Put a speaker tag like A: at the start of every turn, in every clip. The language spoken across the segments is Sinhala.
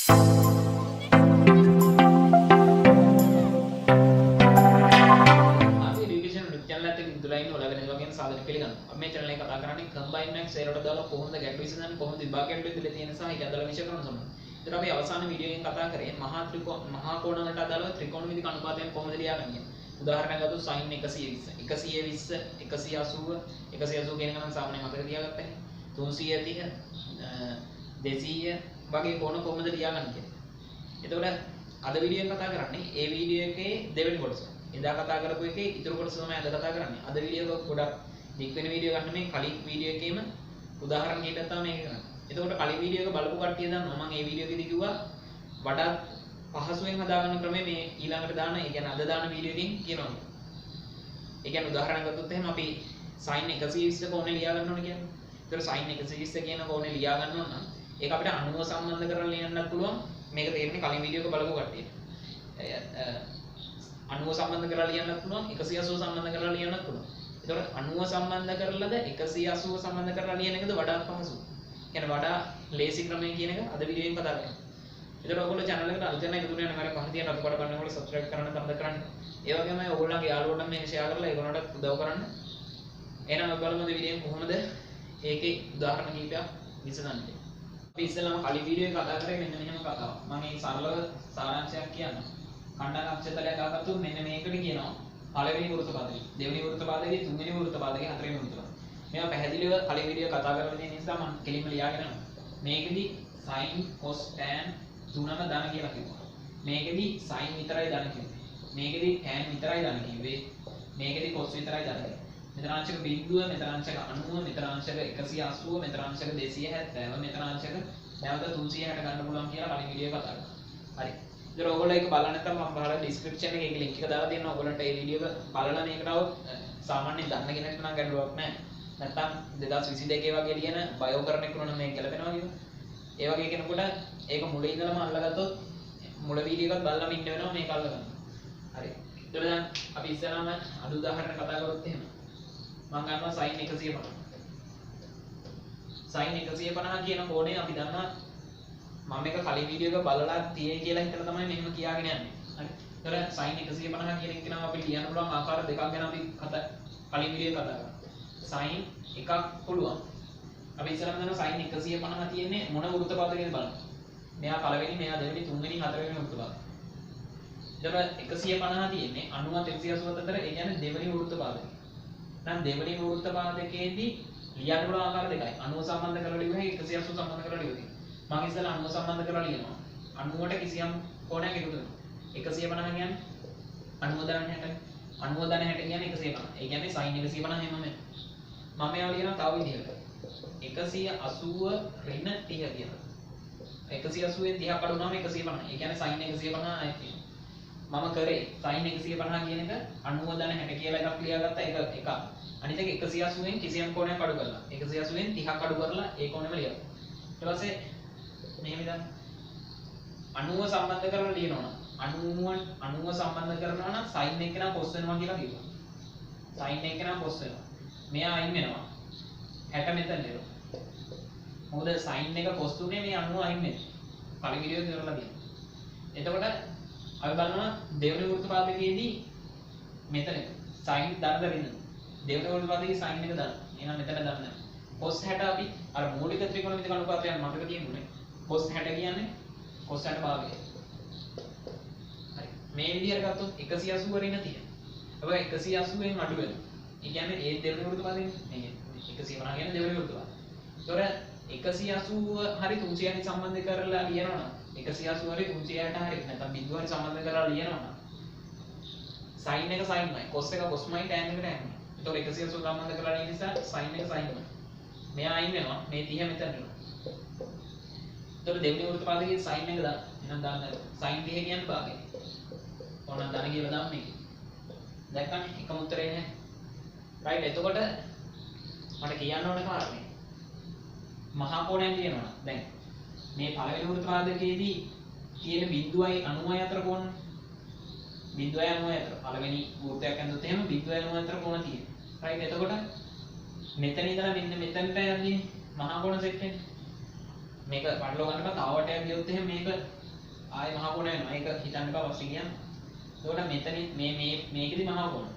A: මේ channel එක කතා කරන්නේ combine max error දාලා කොහොමද ගැටලු විසඳන්නේ කොහොමද විභාග ගැටලු ඉදිරිය තියෙන සහ ඒක අදාළ විෂය කරන සම්බන්ධ. ඒතර අපි අවසාන වීඩියෝ එකෙන් කතා කරේ මහා කෝණ වලට අදාළව ත්‍රිකෝණමිතික අනුපාතයන් කොහොමද ලියාගන්නේ. උදාහරණයක් ගත්තොත් sin 120 120 180 180 කියන එක නම් සාමාන්‍යයෙන් මතක තියාගත්තා නේ. 330 200 වගේ කෝණ කොහොමද ලියාගන්නේ කියලා. එතකොට අද වීඩියෝ එක කතා කරන්නේ ඒ වීඩියෝ එකේ දෙවෙනි කොටස. එදා කතා කරපු එකේ ඊටු කොටස තමයි අද කතා කරන්නේ. අද වීඩියෝ එක ගොඩක් දික් වෙන වීඩියෝ ගන්න මේ කලින් වීඩියෝ එකේම උදාහරණ කීපයක් තමයි මේක කරන්නේ. එතකොට කලින් වීඩියෝ එක බලපු කට්ටිය දන්නවා මම මේ වීඩියෝ එකේදී කිව්වා වඩාත් පහසුවෙන් හදාගන්න ක්‍රමය මේ ඊළඟට දාන ඒ කියන්නේ අද දාන වීඩියෝ එකකින් කියනවා. ඒ කියන්නේ උදාහරණයක් ගත්තොත් එහෙනම් අපි sin 120 කෝණය ලියා ගන්න ඕනේ කියන්නේ. ඒතකොට sin 120 කියන කෝණය ලියා ගන්න ඕන නම් ඒක අපිට 90 සම්බන්ධ කරලා ලියන්නත් පුළුවන්. මේක තේරෙන්නේ කලින් වීඩියෝ එක බලපු කට්ටියට. 90 සම්බන්ධ කරලා ලියන්නත් පුළුවන් 180 සම්බන්ධ කරලා ලියන්නත් පුළුවන්. එතකොට 90 සම්බන්ධ කරලාද 180 සම්බන්ධ කරලා ලියන එකද වඩා පහසු. කියන්නේ වඩා ලේසි ක්‍රමය කියන එක අද වීඩියෝ එකෙන් කතා කරනවා. එතකොට ඔයගොල්ලෝ channel එකට අලුතෙන් එකතු වෙන මම පහතියට අතකොට බලනකොට subscribe කරන්න තමයි කරන්න. ඒ වගේම ඔයගොල්ලන්ගේ යාළුවන්ට මේක share කරලා ඒගොල්ලන්ට උදව් කරන්න. එහෙනම් අපි බලමු මේ වීඩියෝ කොහොමද ඒකේ උදාහරණ කිහිපයක් විසඳන්නේ. අපි ඉස්සෙල්ලාම කලින් වීඩියෝ එක කතා කරේ මෙන්න මෙහෙම කතාවක්. මම මේ සරලව සාරාංශයක් කියන්නම්. කණ්ඩායම් අක්ෂරයක් ගත්තොත් මෙන්න මේකට කියනවා පළවෙනි වෘත්ත පාදකය, දෙවෙනි වෘත්ත පාදකය, තුන්වෙනි වෘත්ත පාදකය, හතරවෙනි වෘත්ත පාදකය. මේවා පැහැදිලිව කලින් වීඩියෝ කතා කරලා තියෙන නිසා මම කෙලින්ම ලියාගෙන යනවා. මේකෙදි sin cos tan තුනම ධන කියලා කිව්වා. මේකෙදි sin විතරයි ධන කිව්වේ. මේකෙදි tan විතරයි ධන කිව්වේ. මේකෙදි cos විතරයි ධන කිව්වේ. මෙතන අංශක බිංදුව, මෙතන අංශක 90, මෙතන අංශක 180, මෙතන අංශක 270, මෙතන අංශක නැවත 360 ගන්න පුළුවන් කියලා කලින් වීඩියෝ කතා කරා. හරි. ඉතින් ඔයගොල්ලෝ ඒක බලන්න නැත්නම් මම බලලා description එකේ ඒක link එක දාලා තියෙනවා. ඔයගොල්ලන්ට මේ වීඩියෝ එක බලලා මේකට આવොත් සාමාන්‍යයෙන් දන්න කෙනෙක්ට නම් ගැටලුවක් නැහැ. නැත්නම් 2022 වගේ ලියන බයෝ කරන එක උනන මේක ගැලපෙනවා කියනවා. ඒ වගේ කෙනෙකුට ඒක මුලින් ඉඳලම අල්ලගත්තොත් මුල වීඩියෝ එකත් බලලා ඉන්න වෙනවා මේක අල්ලගන්න. හරි. ඊට දැන් අපි ඉස්සරහම අඩු උදාහරණ කතා කරොත් එහෙම. මම ගන්නවා sin 150. sin 150 කියන කෝණය අපි දන්නවා මම මේක කලින් වීඩියෝ එක බලලා තියෙයි කියලා හිතලා තමයි මෙහෙම කියාගෙන යන්නේ. හරි. ඒතර sin 150 කියන එක නම් අපි ලියන්න පුළුවන් ආකාර දෙකක් ගැන අපි කලින් වීඩියෝ කතා කරා. sin එකක් පුළුවන්. අපි ඉස්සරහම දන්නවා sin 150 තියෙන්නේ මොන වෘත්ත පාදකයකද බලන්න. මෙයා පළවෙනි, මෙයා දෙවෙනි, තුන්වෙනි, හතරවෙනි වෘත්ත පාදක. ඊට 150 තියෙන්නේ 90 180 අතර ඒ කියන්නේ දෙවෙනි වෘත්ත පාදකය. නම් දෙවෙනි වෘත්ත පාදකයේදී ලියන්න පුළුවන් ආකාර දෙකයි. 90 සම්බන්ධ කරලා ලියුවා 180 සම්බන්ධ කරලා ලියුවා. මම ඉස්සෙල්ලා 90 සම්බන්ධ කරලා ලියනවා. 90ට කිසියම් කෝණයක් එකතු වෙනවා. 150 කියන්නේ 90 දාන 60. 90 දාන 60 කියන්නේ 150. ඒ කියන්නේ sin 150 හැමම මම මේවා ලියනවා තව විදිහකට. 180 ඍණ 30 කියලා. 180 න් 30 කඩුනාම 150. ඒ කියන්නේ sin 150 ආයෙත් තියෙනවා. මම කරේ sin 150 කියන එක 90 දාන 60 කියලා එකක් ලියාගත්තා. ඒක එකක්. අනිත් එක 180 න් කිසියම් කෝණයක් කඩු කරලා. 180 න් 30 කඩු කරලා ඒ කෝණෙම ලියනවා. ඊට පස්සේ මෙහෙම ඉතින් 90 සම්බන්ධ කරලා ලියනවා. 90 සම්බන්ධ කරනවා නම් sin එක නම් cos වෙනවා කියලා කිව්වා. sin එක නම් cos වෙනවා. මෙයා අයින් වෙනවා. 60 මෙතන එනවා. මොකද sin එක cos තුනේ මේ 90 අයින් වෙනවා. පළවෙනි වීඩියෝ එක කරලා තියෙනවා. එතකොට අපි බලනවා දෙවෙනි වෘත්ත පාදකයේදී මෙතන sin දරද වෙන. දෙවෙනි වෘත්ත පාදකයේ sin එක දාන්න. එහෙනම් මෙතන දාන්න. cos 60 අපි අර මූලික ත්‍රිකෝණමිතික අනුපාතයන් මතක තියෙනුනේ. cos 60 කියන්නේ cos 60 භාගය. හරි. මේ විදිහට ගත්තොත් 180 රින තියෙනවා. හැබැයි 180 න් අඩු වෙනවා. ඒ කියන්නේ ඒ දෙවෙනි වෘත්ත පාදකයේ මේ 150 කියන්නේ දෙවෙනි වෘත්ත පාදකය. ඒතොර 180 හරි 360 සම්බන්ධ කරලා ලියනවා නම් 180 හරි 360 හරි නැත්නම් බිඳුව හරි සම්බන්ධ කරලා ලියනවා නම් sin එක sinමයි cos එක cosමයි tan එක tanමයි. ඒතොර 180 සම්බන්ධ කරලා ලියන නිසා sin එක sinමයි. මෙයා අයින් වෙනවා. මේ 30 මෙතන එනවා. ඒතොර දෙවෙනි වෘත්ත පාදකයේ sin එක දාන්න. එහෙනම් දාන්න sin 30 කියන්නේ භාගය. ඕනනම් දාන කියලා දාන්න මේක. දැක්කනේ එකම උත්තරේ නෑ. රයිට්. එතකොට මට කියන්න ඕන කාරණේ මහා කෝණයක් ලියනවා. දැන් මේ පළවෙනි වෘත්ත පාදකයේදී තියෙන බිඳුවයි 90යි අතර කෝණ. බිඳුවයි 90යි අතර පළවෙනි වෘත්තයක් ඇඳුත් එහෙම බිඳුවයි 90යි අතර කෝණ තියෙනවා. රයිට්. එතකොට මෙතන ඉඳලා මෙන්න මෙතනට යන්නේ මහා කෝණ සෙට් වෙන්නේ. මේක පටලවා ගන්න බෑ. තව වටයක් ගියොත් එහෙනම් මේක ආයේ මහා කෝණ වෙනවා. ඒක හිතන්න එපා පස්සේ කියන්න. එතකොට මෙතනින් මේකෙදි මහා කෝණ.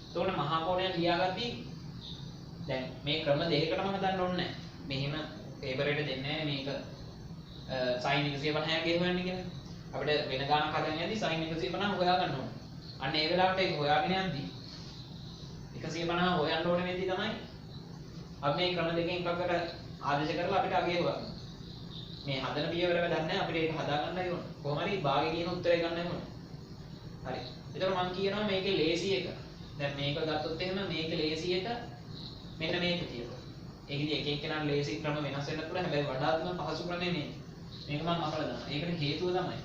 A: එතකොට මහා කෝණය ලියාගatti දැන් මේ ක්‍රම දෙකකටම හදන්න ඕනේ නැහැ. මෙහෙම පේපර් එකට දෙන්නේ නැහැ මේක sin 150 ගෙවන්නේ කියලා. අපිට වෙන ගානක් හදන්න යද්දි sin 150 හොයා ගන්න ඕනේ. අන්න ඒ වෙලාවට ඒක හොයාගෙන යද්දි 150 හොයන්න ඕනේ වෙද්දි තමයි අපි මේ ක්‍රම දෙකෙන් එකකට ආදේශ කරලා අපිට අගය හොයන්න. මේ හදන පියවරම දන්නේ නැහැ අපිට ඒක හදා ගන්නයි ඕන. කොහොම හරි භාගයේ කියන උත්තරය ගන්නයි ඕන. හරි. එතකොට මම කියනවා මේකේ ලේසි එක. දැන් මේක ගත්තොත් එහෙම මේකේ ලේසි එක මෙන්න මේක තියෙනවා. ඒකෙදි එක එක්කෙනාට ලේසි ක්‍රම වෙනස් වෙන්න පුළුවන්. හැබැයි වඩාත්ම පහසු ක්‍රමය මේක. මේක මම අහලා දානවා. ඒකට හේතුව තමයි.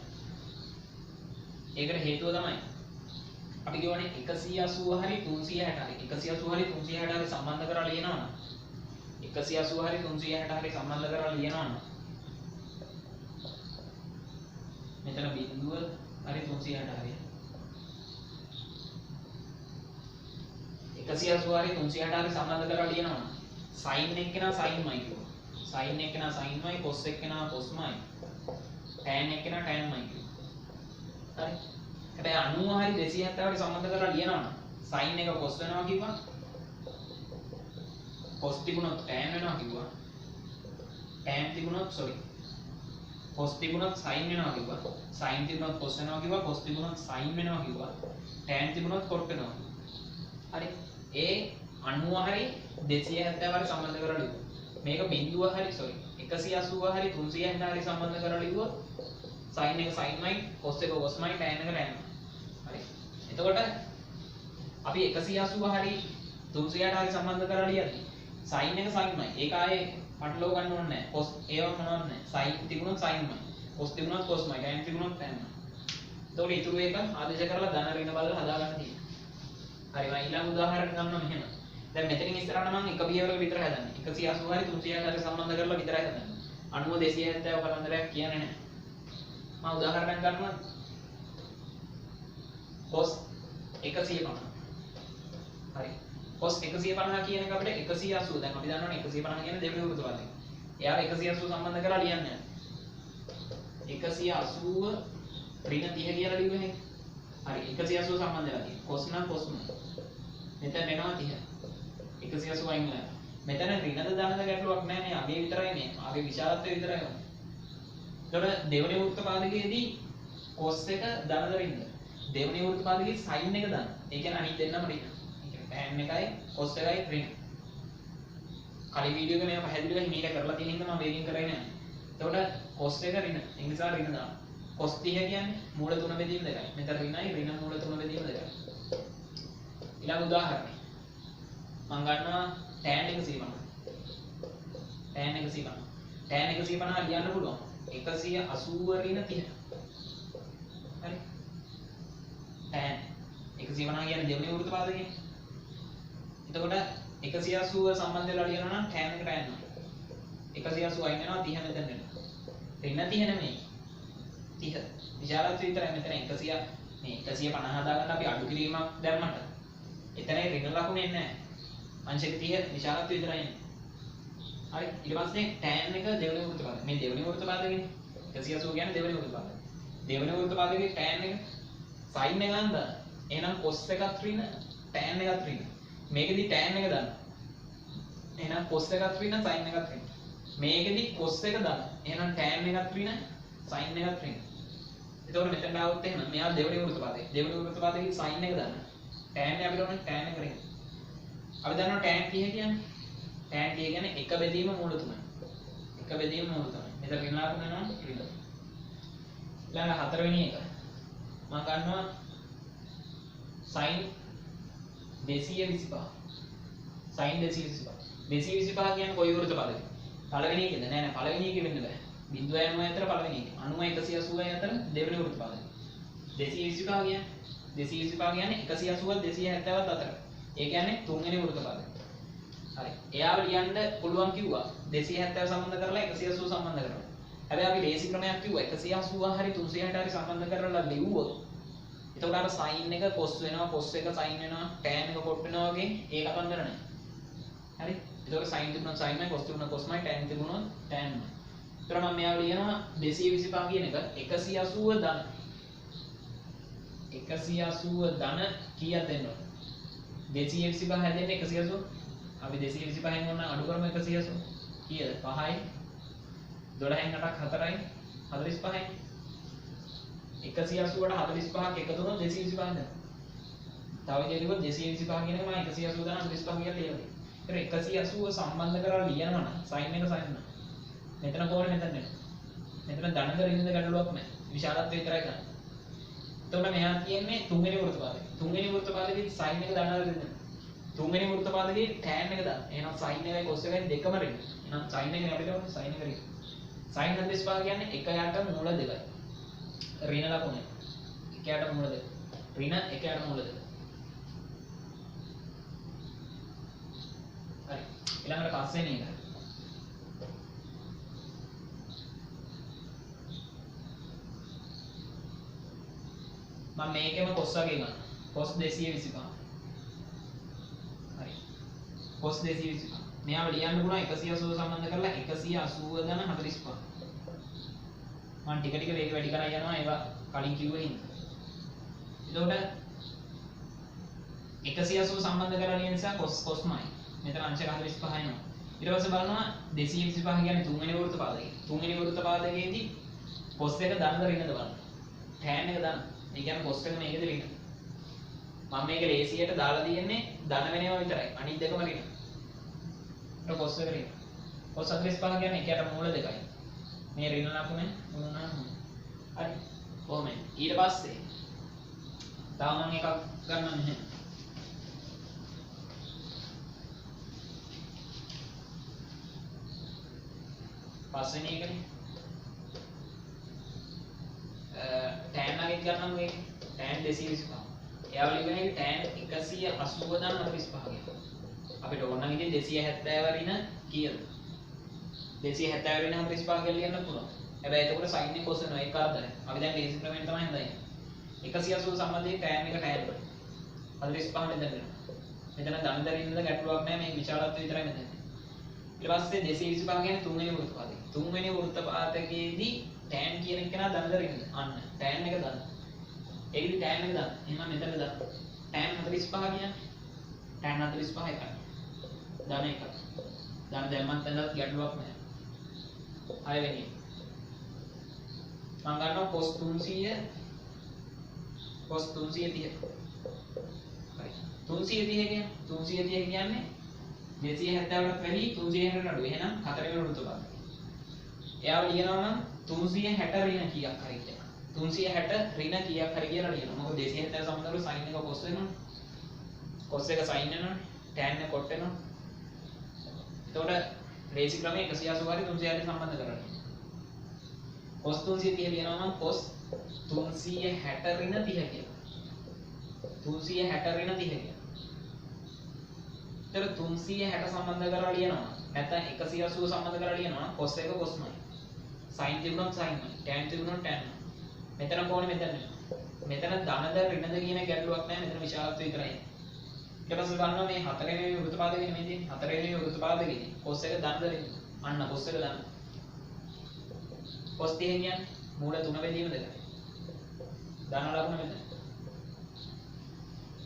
A: අපි කියවනේ 180 හරි 360 හරි 180 හරි 360 හරි සම්බන්ධ කරලා ලියනවා නම් 180 හරි 360 හරි සම්බන්ධ කරලා ලියනවා නම් මෙතන බිඳුව හරි 360 හරි 180 හරි 360 හරි සම්බන්ධ කරලා ලියනවා නම් sin එක්කෙනා sinමයි කියනවා. sin එක්කෙනා sinමයි cos එක්කෙනා cosමයි tan එක්කෙනා tanමයි කියනවා. හරි. හැබැයි 90 හරි 270 හරි සම්බන්ධ කරලා ලියනවා නම් sin එක cos වෙනවා කිව්වා. cos තිබුණොත් tan වෙනවා කිව්වා. tan තිබුණොත් cos තිබුණොත් sin වෙනවා කිව්වා. sin තිබුණොත් cos වෙනවා කිව්වා. cos තිබුණොත් sin වෙනවා කිව්වා. tan තිබුණොත් cot වෙනවා. හරි. ඒ 90 හරි 270 හරි සම්බන්ධ කරලා ලියුවා. මේක බිඳුව හරි 180 හරි 360 හරි සම්බන්ධ කරලා ලියුවා. sin එක sinමයි cos එක cosමයි tan එක tanමයි. හරි. එතකොට අපි 180 හරි 360 හරි සම්බන්ධ කරලා ලියද්දි sin එක sinමයි. ඒක ආයේ පටලව ගන්න ඕනේ නැහැ. cos ඒව මොනවද නැහැ. sin තිබුණොත් sinමයි. cos තිබුණොත් cosමයි. tan තිබුණොත් tanමයි. එතකොට ඊටු එක ආදේශ කරලා ධන ඍණ බලලා හදා ගන්න තියෙනවා. හරි මම ඊළඟ උදාහරණ ගන්නවා මෙහෙම. දැන් මෙතනින් ඉස්සරහට මම එක පියවරක විතර හදන්නේ. 180 හරි 360 හරි සම්බන්ධ කරලා විතරයි හදන්නේ. 90 270 කලන්දරයක් කියන්නේ නැහැ. මම උදාහරණයක් ගන්නවා. cos 150. හරි. cos 150 කියන එක අපිට 180 දැන් අපි දන්නවනේ 150 කියන්නේ දෙවෙනි වෘත්තපතය. එයාව 180 සම්බන්ධ කරලා ලියන්නේ. 180 ඍණ 30 කියලා ලියුවේ. හරි 180 සම්බන්ධ වෙලා තියෙනවා. cos නම් cos ම. මෙතන වෙනවා 30. 180 අයින් වෙනවා. මෙතන ඍණද ධනද ගැටලුවක් නැහැ නේ. අගේ විතරයි මේ. අගේ විශාලත්වය විතරයි වුනේ. එතකොට දෙවෙනි වෘත්තපාදකයේදී cos එක ධනද ඍණද? දෙවෙනි වෘත්තපාදකයේ sin එක ධන. ඒ කියන්නේ අනිත් දෙන්නම ඍණ. ඒ කියන්නේ tan එකයි cos එකයි ඍණ. කලින් වීඩියෝ එකේ මම පැහැදිලිව හිමීට කරලා තියෙන හින්දා මම වේගින් කරේ නැහැ. එතකොට cos එක ඍණ. ඒ නිසා ඍණ දානවා. cos 30 කියන්නේ මූල 3 බෙදීම 2යි. මෙතන ඍණයි ඍණ මූල 3 බෙදීම 2යි. ඊළඟ උදාහරණය. මම ගන්නවා tan 150. tan 150. tan 150 ලියන්න පුළුවන්. 180 ඍණ 30. හරි. tan 150 කියන්නේ දෙවෙනි වෘත්තපාදකය. එතකොට 180 සම්බන්ධ වෙලා ලියනවා නම් tan එකට යනවා. 180 අයින් වෙනවා 30 මෙතන වෙනවා. ඍණ 30 නෙමෙයි. 30 විශාලත්වය විතරයි මෙතන 100 මේ 150 හදාගන්න අපි අඩු කිරීමක් දැම්මට එතන ඍණ ලකුණ එන්නේ නැහැ. අංශක 30 විශාලත්වය විතරයි එන්නේ. හරි ඊට පස්සේ tan එක දෙවෙනි වෘත්තපාදක. මේ දෙවෙනි වෘත්තපාදකනේ 180 කියන්නේ දෙවෙනි වෘත්තපාදක. දෙවෙනි වෘත්තපාදකේ tan එක sin එක ගන්න. එහෙනම් cos එකත් ඍණ tan එකත් ඍණ. මේකෙදි tan එක දාන්න. එහෙනම් cos එකත් ඍණ sin එකත් ඍණ. මේකෙදි cos එක දාන්න. එහෙනම් tan එකත් ඍණ sin එකත් ඍණ. එතකොට මෙතන ආවොත් එහෙම මෙයා දෙවෙනි වෘත්තපාදේ. දෙවෙනි වෘත්තපාදේ sin එක දාන්න. tan එක අපිට ඕනේ tan එක ඍණ. අපි දන්නවා tan 30 කියන්නේ. tan 30 කියන්නේ එක බෙදීම මූල 3යි. එක බෙදීම මූල 3යි. මෙතන ඍණ ලකුණ වෙනවා ඍණ. ඊළඟ හතරවෙනි එක. මම ගන්නවා sin 225. sin 225. 225 කියන්නේ කොයි වෘත්තපාදේද? පළවෙනි එකද? නෑ නෑ පළවෙනි එකේ වෙන්න බෑ. 0.90 අතර පළවෙනි එක. 90 180 අතර දෙවෙනි වෘත්තපාදය. 225 කියන්නේ 180 270 අතර. ඒ කියන්නේ තුන්වෙනි වෘත්තපාදය. හරි. එයාව ලියන්න පුළුවන් කිව්වා 270 සම්බන්ධ කරලා 180 සම්බන්ධ කරලා. හැබැයි අපි ලේසි ක්‍රමයක් කිව්වා 180 හරි 360 හරි සම්බන්ධ කරලා ලිව්වොත් එතකොට අර sin එක cos වෙනවා cos එක sin වෙනවා tan එක cot වෙනවා වගේ ඒ කතන්දර නැහැ. හරි. එතකොට sin තිබුණොත් sinමයි cos තිබුණොත් cosමයි tan තිබුණොත් tanමයි. ඒතර මම මෙයාව ලියනවා 225 කියන එක 180 ධන 180 ධන කීයක් දෙන්න ඕන 225 හැදෙන්නේ 180 අපි 225න් ඕන අඩු කරමු 180 කීයද 5යි 12න් 8ක් 4යි 45යි 180ට 45ක් එකතු වුණොත් 225 දෙනවා. තව විදිහට 225 කියන එක මම 180 දාන 45 කියලා ලියනවා. ඒක 180 සම්බන්ධ කරලා ලියනවා නම් sin එක sin එක. මෙතන කොහොමද මෙතන දෙන්නේ? මෙතන ධනද ඍණද ගැටලුවක් නැහැ. විශාලත්වය විතරයි ගන්න. එතකොට මෙහා තියෙන්නේ තුන්වෙනි වෘත්තපාදකේ. තුන්වෙනි වෘත්තපාදකේ sin එක ධනද ඍණද? තුන්වෙනි වෘත්තපාදකේ tan එක දාන්න. එහෙනම් sin එකයි cos එකයි දෙකම ඍණ. එහෙනම් sin එක අපිට ඕනේ sin එක ඍණ. sin 45 කියන්නේ 1 යට මූල 2යි. ඍණ ලකුණ 1 යට මූල 2. ඍණ 1 යට මූල 2. හරි. ඊළඟට පස්වෙනි එක. මම මේකෙම cos වගේ ගන්න. cos 225. හරි. cos 225. මෙයාව ලියන්න පුළුවන් 180 සම්බන්ධ කරලා 180 ධන 45. මම ටික ටික වේග වැඩි කරලා යනවා ඒවා කලින් කිව්වේ හින්දා. එතකොට 180 සම්බන්ධ කරලා ලියන නිසා cosමයි. මෙතන අංශක 45 එනවා. ඊට පස්සේ බලනවා 225 කියන්නේ තුන්වෙනි වෘත්තපාදකේ. තුන්වෙනි වෘත්තපාදකයේදී cos එක ධනද ඍණද බලන්න. tan එක ධන. ඒ කියන්නේ cos එක මේකද ඍණ. මම මේක ලේසියට දාලා තියෙන්නේ ධන වෙනේවා විතරයි. අනිත් දෙකම ඍණ. ඒක cos එක ඍණ. cos 45 කියන්නේ 1 යට මූල 2යි. මේ ඍණ ලකුණ මොනවා හරි කොහොමද ඊට පස්සේ තව මම එකක් ගන්න නැහැ පස්වෙනි එකනේ tan එකක් ගන්නම මේක tan 225 එයාව ලියන්නේ tan 180 ධන 45 කියලා අපිට ඕන නම් ඉතින් 270 ඍණ කීයද 270 ඍණ 45 කියලා ලියන්න පුළුවන්. හැබැයි එතකොට sin එක cos වෙනවා ඒක අර්ධයි. අපි දැන් ලේසි ක්‍රමයෙන් තමයි හදන්නේ. 180 සම්බන්ධයෙන් tan එක tan 45 මෙතන දෙනවා. මෙතන ධනද ඍණද ගැටලුවක් නැහැ මේ විශාලත්වය විතරයි මෙතන. ඊට පස්සේ 225 කියන්නේ තුන්වෙනි වෘත්තපාදකේ. තුන්වෙනි වෘත්තපාදකයේදී tan කියන එක නා ධනද ඍණද? අන්න tan එක ධන. ඒකෙදි tan එක ධන. එහෙනම් මෙතන ධන. tan 45 කියන්නේ tan 45 එකයි. ධන එකක්. ධන දැම්මත් එන්නත් ගැටලුවක් නැහැ. 6 වෙනි මම ගන්නවා cos 300 cos 330 හරි 330 කියන්නේ 270ට වැඩි 360ට අඩු එහෙනම් 4 වෙනි වෘත්තපාදකය එයාව ලියනවා නම් 360 ඍණ කීයක් හරි කියලා 360 ඍණ කීයක් හරි කියලා ලියනවා මොකද 270 සම්බන්ධව sin එක cos වෙනවා cos එක sin වෙනවා tan එක cot වෙනවා එතකොට ලේසි ක්‍රමයේ 180 හරි 360 සම්බන්ධ කරගන්න. cos 330 ලියනවා නම් cos 360 ඍණ 30 කියලා. 360 ඍණ 30 කියලා. ඒතර 360 සම්බන්ධ කරලා ලියනවා. නැත්නම් 180 සම්බන්ධ කරලා ලියනවා cos එක cosමයි. sin තිබුණොත් sinමයි. tan තිබුණොත් tanමයි. මෙතන කොහොමද මෙතන? මෙතන ධනද ඍණද කියන ගැටලුවක් නැහැ. මෙතන විශාලත්වය විතරයි. ඊට පස්සේ බලනවා මේ හතරවෙනි වෘත්තපාදකේ නෙමෙයි තියෙන්නේ හතරවෙනි වෘත්තපාදකේ cos එක ධනද ඍණ අන්න cos එක ධන cos 30 කියන්නේ මූල 3 බෙදීම දෙක ධන ලකුණ මෙතන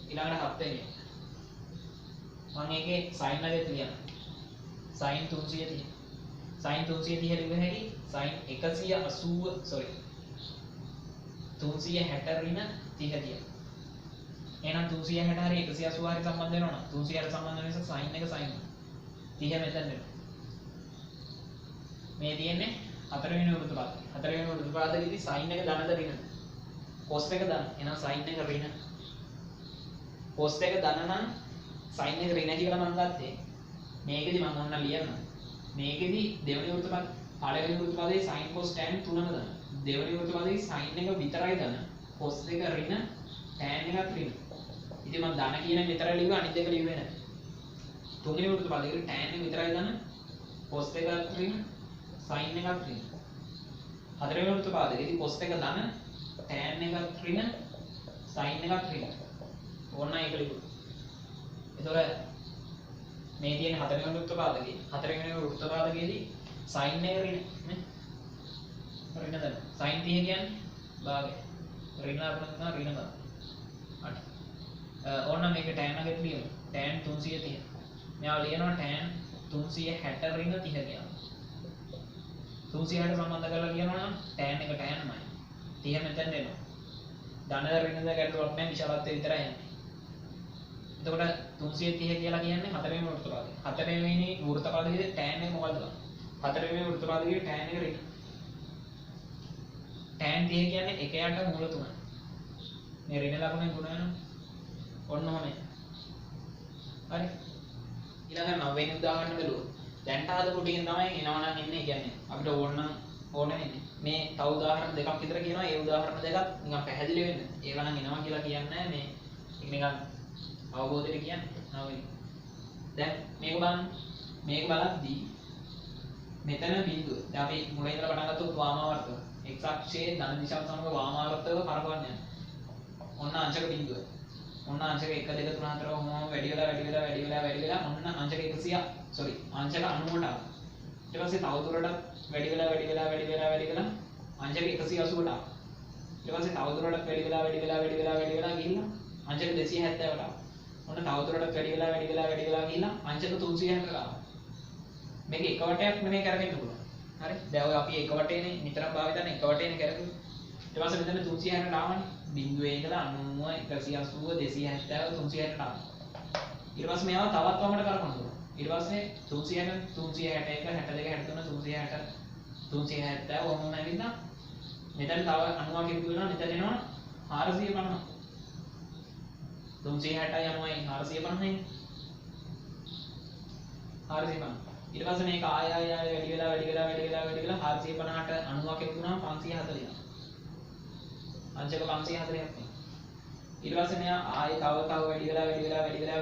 A: ඊළඟට 7 වෙනි මම ඒකේ sin එකේ තියනවා sin 330 sin 330 ලියුව හැකි sin 180 sorry 360 ඍණ 30 තියෙනවා එහෙනම් 360 හරි 180 හරි සම්බන්ධ වෙනවා නම් 360 සම්බන්ධ වෙන නිසා sin එක sin 30 මෙතන වෙනවා මේ තියෙන්නේ හතරවෙනි වෘත්තපාදකේ හතරවෙනි වෘත්තපාදකේදී sin එක ධනද ඍණද cos එක ධන එහෙනම් sin එක ඍණ cos එක ධන නම් sin එක ඍණ කියලා මම ගත්තේ මේකෙදි මම ඔන්න ලියන්න මේකෙදි දෙවෙනි වෘත්තපාද පළවෙනි වෘත්තපාදයේ sin cos tan තුනම ධන දෙවෙනි වෘත්තපාදයේ sin එක විතරයි ධන cos එක ඍණ tan එකත් ඍණ ඉතින් මම ධන කියන විතරයි ලිව්වේ අනිත් දෙක ලිව්වේ නැහැ. තුන්වෙනි වෘත්තපාදයේ tan එක විතරයි ධන, cos එක ඍණ, sin එක ඍණ. හතරවෙනි වෘත්තපාදයේදී cos එක ධන, tan එක ඍණ, sin එක ඍණ. ඕන්න ඒක ලිව්වා. ඒතකොට මේ තියෙන හතරවෙනි වෘත්තපාදයේ හතරවෙනි වෘත්තපාදයේදී sin එක ඍණ නේ ඍණ දැන් sin 30 කියන්නේ භාගය ඍණ අපිට තියෙනවා ඍණ ගන්න හරි ඕන්න මේක tan එකත් ලියමු tan 330 මෙයා ලියනවා tan 360 ඍණ 30 කියලා 360 සම්බන්ධ කරලා කියනවා නම් tan එක tanමයි 30 මෙතෙන් එනවා ධන ඍණද ගැටලුවක් නැහැ විශාලත්වය විතරයි යන්නේ එතකොට 330 කියලා කියන්නේ හතරවෙනි වෘත්තපාදය. හතරවෙනි වෘත්තපාදයේ tan එක මොකද්ද? හතරවෙනි වෘත්තපාදයේ tan එක ඍණ. tan 30 කියන්නේ 1ට මූල 3. මේ ඍණ ලකුණෙන් ගුණ වෙනවා. ඔන්න ඔහමයි. හරි. ඊළඟ 9 වෙනි උදාහරණ බැලුවොත්. දැන්ට හදපු ටිකෙන් තමයි එනවනම් ඉන්නේ කියන්නේ. අපිට ඕන වෙන්නේ. මේ තව උදාහරණ දෙකක් විතර කියනවා. ඒ උදාහරණ දෙකත් නිකන් පැහැදිලි වෙන්න. ඒවා නම් එනවා කියලා කියන්නේ මේ නිකන් අවබෝධයට කියන්නේ නවවෙනි. දැන් මේක බලද්දී මෙතන බිඳුව. දැන් අපි මුලින් ඉඳලා පටන් ගත්තොත් වාමාවර්තව. x අක්ෂයේ ධන දිශාව සමග වාමාවර්තව කරකවන්න යනවා. ඔන්න අංශක බිඳුව. ඔන්න අංශක 1 2 3 4 ඔහොම වැඩි වෙලා ඔන්න අංශක 100 අංශක 90ට ආවා. ඊට පස්සේ තවදුරටත් වැඩි වෙලා අංශක 180ට ආවා. ඊට පස්සේ තවදුරටත් වැඩි වෙලා ගිහිල්ලා අංශක 270ට ආවා. ඔන්න තවදුරටත් වැඩි වෙලා ගිහිල්ලා අංශක 360ට ආවා. මේක එක වටයක් නෙමෙයි කරගෙන පුළුවන්. හරි? දැන් ඔය අපි එක වටේනේ නිතරම භාවිතන එක වටේනේ කරගන්නේ. ඊට පස්සේ මෙතන 360ට ආවනේ. බිඳුවේ ඉඳලා 90 180 270 360ට ආවා. ඊට පස්සේ මේවා තවත් වමකට කරකවන්න පුළුවන්. ඊට පස්සේ 360 361 62 63 370 ඔහොම නැවිලා මෙතන තව 90ක් එකතු වෙනවා. මෙතන එනවා 450. 360යි 90යි 450යි. 450. ඊට පස්සේ මේක ආය වැඩි වෙලා 450ට 90ක් එකතු වුණාම 540. අංශක 540ක් තියෙනවා. ඊට පස්සේ මෙයා ආය තව වැඩි වෙලා ගිහිල්ලා තව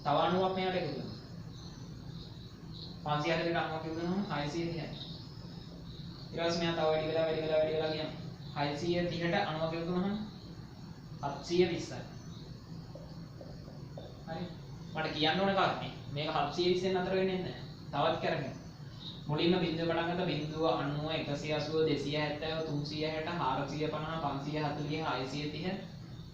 A: 90ක් මෙයාට එකතු වෙනවා. 540ට 90ක් එකතු වෙනවම 630යි. ඊට පස්සේ මෙයා තව වැඩි වෙලා ගියා. 630ට 90ක් එකතු වුණාම 720යි. හරි. මට කියන්න ඕන කාරණේ මේක 720න් අතර වෙන්නේ නැහැ. තවත් කරගෙන. මුලින්ම බිඳුව පටන් ගත්ත බිඳුව 90 180 270 360 450 540 630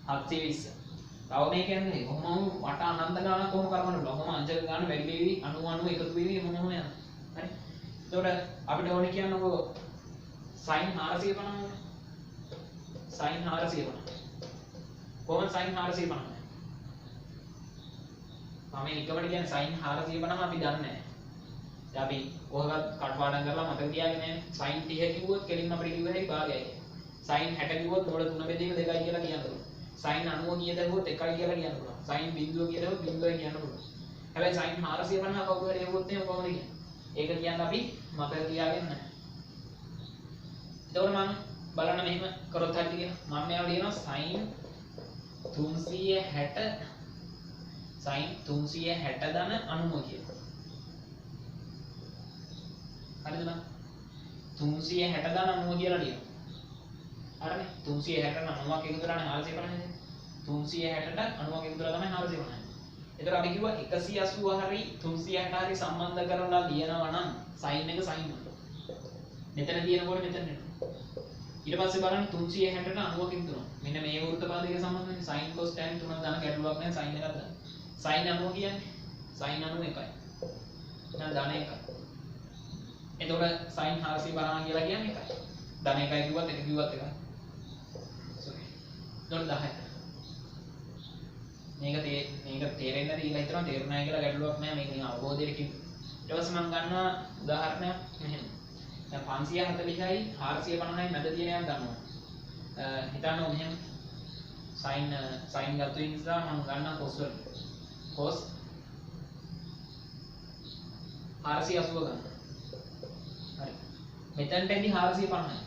A: 720. තව මේ කියන්නේ කොහොමම වට අනන්ත ගානක් කොහොම කරවන්න පුළුවන්. කොහොම අංශක ගාන වැඩි වෙවි 90 එකතු වෙවි මොනම යනවා. හරි. එතකොට අපිට ඕනේ කියන්නකෝ sin 450 sin 450. කොහොමද sin 450? මම එකවට කියන්නේ sin 450 අපි දන්නේ නැහැ. දැන් අපි කොහොමද කටපාඩම් කරලා මතක තියාගෙන sin 30 කිව්වොත් කෙලින්ම අපිට කිව්ව හැකි භාගයයි. sin 60 කිව්වොත් මොළ 3 බෙදීම 2යි කියලා කියන්න පුළුවන්. sin 90 කීයද කිව්වොත් 1යි කියලා කියන්න පුළුවන්. sin බිඳුව කියනකොට 0යි කියන්න පුළුවන්. හැබැයි sin 450 කවුරු හරි එවුවොත් එහෙම කොහොමද කියන්නේ? ඒක කියන්නේ අපි මතක තියාගෙන නැහැ. එතකොට මම බලන්න මෙහෙම කරොත් හරිද කියලා. මම මේවා ලියනවා sin 360 sin 360 ධන 90 කියලා. හරිද නේද? 360 ධන 90 කියලා ලියනවා. හරිනේ? 360ට 90ක් එකතු කරානේ 450 නේ. 360ට 90ක් එකතු කරලා තමයි 450. එතකොට අපි කිව්වා 180 හරි 360 හරි සම්බන්ධ කරලා ලියනවා නම් sin එක sin එක. මෙතන තියෙනකොට මෙතන එනවා. ඊට පස්සේ බලන්න 360ට 90ක් එකතු කරනවා. මෙන්න මේ වෘත්තපාදයක සම්බන්ධනේ sin cos tan තුන දාන ගැටලුවක් නැහැ sin එකක් දාන්න. sin 90 කියන්නේ sin 91යි. එහෙනම් ධන 1යි. එතකොට sin 450 කියලා කියන්නේ 1යි. ධන 1යි කිව්වත් 1 කිව්වත් 1යි. sorry. එතකොට 10යි. මේක තේරෙන්නේ නැති ඊළඟ හිතනවා තේරුණා කියලා ගැටලුවක් නැහැ මේක නිකන් අවබෝධයට කිව්ව. ඊට පස්සේ මම ගන්නවා උදාහරණයක් මෙහෙම. දැන් 540යි 450යි මැද තියෙන එකක් ගන්නවා. හිතන්න මෙහෙම sin ගත්තු නිසා මම ගන්නවා cos වල. cos 480 ගන්න. හරි. මෙතනටදී 450යි.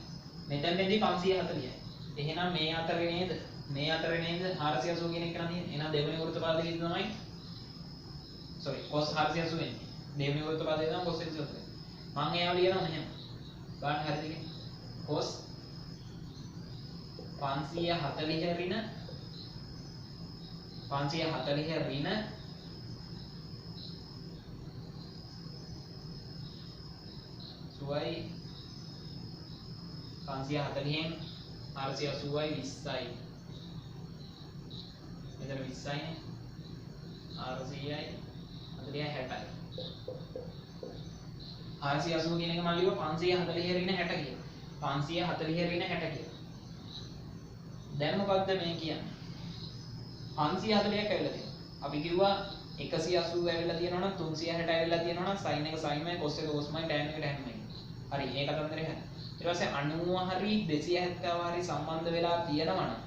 A: මෙතනටදී 540යි. එහෙනම් මේ අතරේ නේද? මේ අතරේ නේද 480 කියන එක නේද? එහෙනම් දෙවෙනි වෘත්තපාදයේ තමයි sorry cos 480 වෙන්නේ. දෙවෙනි වෘත්තපාදයේ තමයි cos 480 වෙන්නේ. මම ඒවා ලියනවා මෙහෙම. ගන්න හරිද කියන්නේ? cos 540 ඍණ 540 ඍණ සුවයි 540න් 480යි 20යි. මෙතන 20යිනේ. 400යි 40යි 60යි. 480 කියන එක මම ලියුවා 540 ඍණ 60 කියලා. 540 ඍණ 60 කියලා. දැන් මොකද්ද මේ කියන්නේ? 540ක් ඇවිල්ලා තියෙනවා. අපි කිව්වා 180 ඇවිල්ලා තියෙනවා නම් 360 ඇවිල්ලා තියෙනවා නම් sin එක sinමයි cos එක cosමයි tan එක tanමයි. හරි ඒක කතන්දරේ හරි. ඊට පස්සේ 90 හරි 270 හරි සම්බන්ධ වෙලා තියෙනවා නම්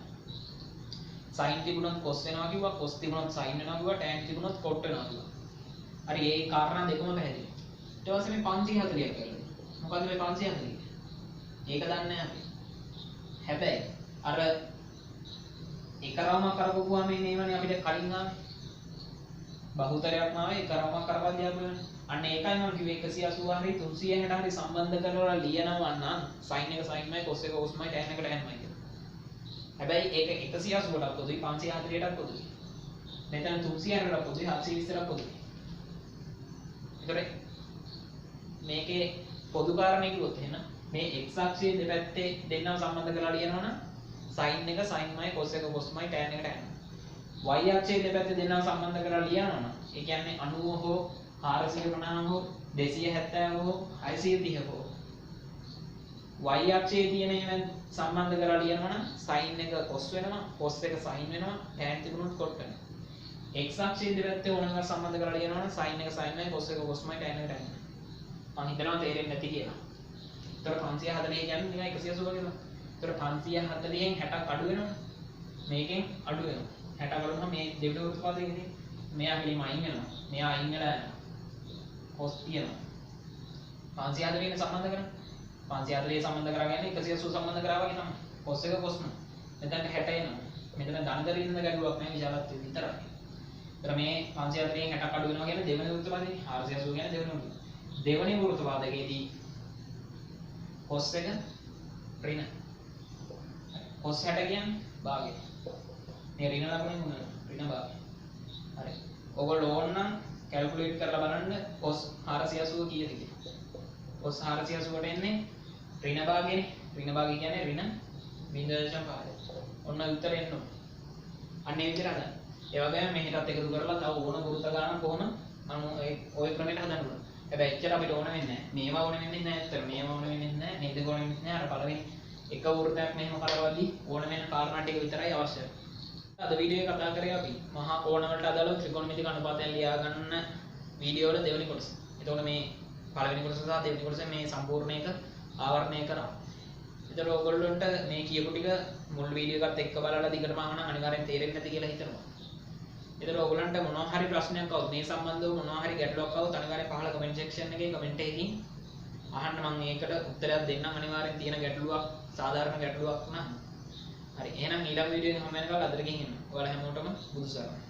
A: sin තිබුණොත් cos වෙනවා කිව්වා, cos තිබුණොත් sin වෙනවා කිව්වා, tan තිබුණොත් cot වෙනවා කිව්වා. හරි මේ කාරණා දෙකම පැහැදිලි. ඊට පස්සේ මේ 540ක් ඇවිල්ලා. මොකද්ද මේ 540? ඒක දන්නේ නැහැ අපි. හැබැයි අර එකරවම කරපුවා මේ නේවනේ අපිට කලින් ආවේ. බහුතරයක් මාවේ එකරවම කරපදියා බලන්න. අන්න ඒකයි මම කිව්වේ 180 හරි 360 හරි සම්බන්ධ කරලා ලියනවා නම් sin එක sinමයි cos එක cosමයි tan එක tanමයි කියලා. හැබැයි ඒක 180ටත් පොදුයි 540ටත් පොදුයි. මෙතන 360ටත් පොදුයි 720ටත් පොදුයි. ඒතර මේකේ පොදු කාරණේ කිව්වොත් එහෙනම් මේ x අක්ෂයේ දෙපැත්තේ දෙන්නව සම්බන්ධ කරලා ලියනවා නම් sin එක sinමයි cos එක cosමයි tan එක tanමයි. y අක්ෂයේ දෙපැත්තේ දෙන්නව සම්බන්ධ කරලා ලියනවා නම් ඒ කියන්නේ 90 හෝ 450 හෝ 270 හෝ 630 හෝ y අක්ෂයේ තියෙන ඒවා සම්බන්ධ කරලා ලියනවා නම් sin එක cos වෙනවා cos එක sin වෙනවා tan තිබුණොත් cot වෙනවා. x අක්ෂයේ දෙපැත්තේ ඕනම සම්බන්ධ කරලා ලියනවා නම් sin එක sinමයි cos එක cosමයි tan එක tanමයි. මම හිතනවා තේරෙන්නේ නැති කියලා. ඒතර 540 කියන්නේ නිකන් 180 කියලා. ඒතර 540න් 60ක් අඩු වෙනවා. මේකෙන් අඩු වෙනවා. 60 අඩු වුණාම මේ දෙවිඩ උත්පාදකයේදී මෙයා මෙලිම අයින් වෙනවා. මෙයා අයින් වෙලා යනවා. cos තියෙනවා. 540 සම්බන්ධ කරා. 540 සම්බන්ධ කරාගෙන 180 සම්බන්ධ කරා වගේ තමයි. cos එක cosම. මෙතන 60 එනවා. මෙතන ධනදරින්ද ගැටලුවක් නැහැ විශාලත්වය විතරයි. ඒතර මේ 540න් 60ක් අඩු වෙනවා කියන්නේ දෙවෙනි උත්පාදකයේ 480 කියන්නේ දෙවෙනි උත්පාදකයේ. දෙවෙනි වෘත්තපාදකයේදී cos එක ඍණ cos 60 කියන්නේ භාගය. මේ ඍණ ලකුණේ මොනවද? ඍණ භාගය. හරි. ඔයගොල්ලෝ ඕන නම් කැල්කියුලේට් කරලා බලන්න cos 480 කීයද කියලා. cos 480ට එන්නේ ඍණ භාගයනේ. ඍණ භාගය කියන්නේ ඍණ 0.5. ඔන්න උත්තරේ එන්න ඕන. අන්න ඒ විදිහට හදන්න. ඒ වගේම මෙහෙටත් එකතු කරලා තව ඕන වෘත්ත ගන්න කොහොම මම ඔය ක්‍රමයට හදන්න පුළුවන්. හැබැයි එච්චර අපිට ඕන වෙන්නේ නැහැ. මේවා ඕන වෙන්නේ නැහැ. ඇත්තට මේවා ඕන වෙන්නේ නැහැ. මේ දෙක ඕන වෙන්නේ නැහැ. අර පළවෙනි එක වෘත්තයක් මෙහෙම කරවද්දී ඕන වෙන කාරණා ටික විතරයි අවශ්‍යයි. අද වීඩියෝ එක කතා කරේ අපි මහා කෝණ වලට අදාළව ත්‍රිකෝණමිතික අනුපාතයන් ලියා ගන්න වීඩියෝ වල දෙවෙනි කොටස. එතකොට මේ පළවෙනි කොටස සහ දෙවෙනි කොටස මේ සම්පූර්ණ එක ආවරණය කරා. ඒතර ඔයගොල්ලන්ට මේ කියපු ටික මුල් වීඩියෝ එකත් එක්ක බලලා දිගටම අහන අනිවාර්යෙන් තේරෙන්නේ නැති කියලා හිතනවා. ඒතර ඔයගොල්ලන්ට මොනවා හරි ප්‍රශ්නයක් આવුත් මේ සම්බන්ධව මොනවා හරි ගැටලුවක් આવුත් අනිවාර්යෙන් පහළ කමෙන්ට් සෙක්ෂන් එකේ කමෙන්ට් එකකින් අහන්න මම ඒකට උත්තරයක් දෙන්නම් අනිවාර්යෙන් තියෙන ගැටලුවක් සාධාරණ ගැටලුවක් නම්. හරි එහෙනම් ඊළඟ වීඩියෝ එකෙන් හම්බ වෙනකල් අදට ගිහින් එන්න. ඔයාලා හැමෝටම බුදු සරණයි.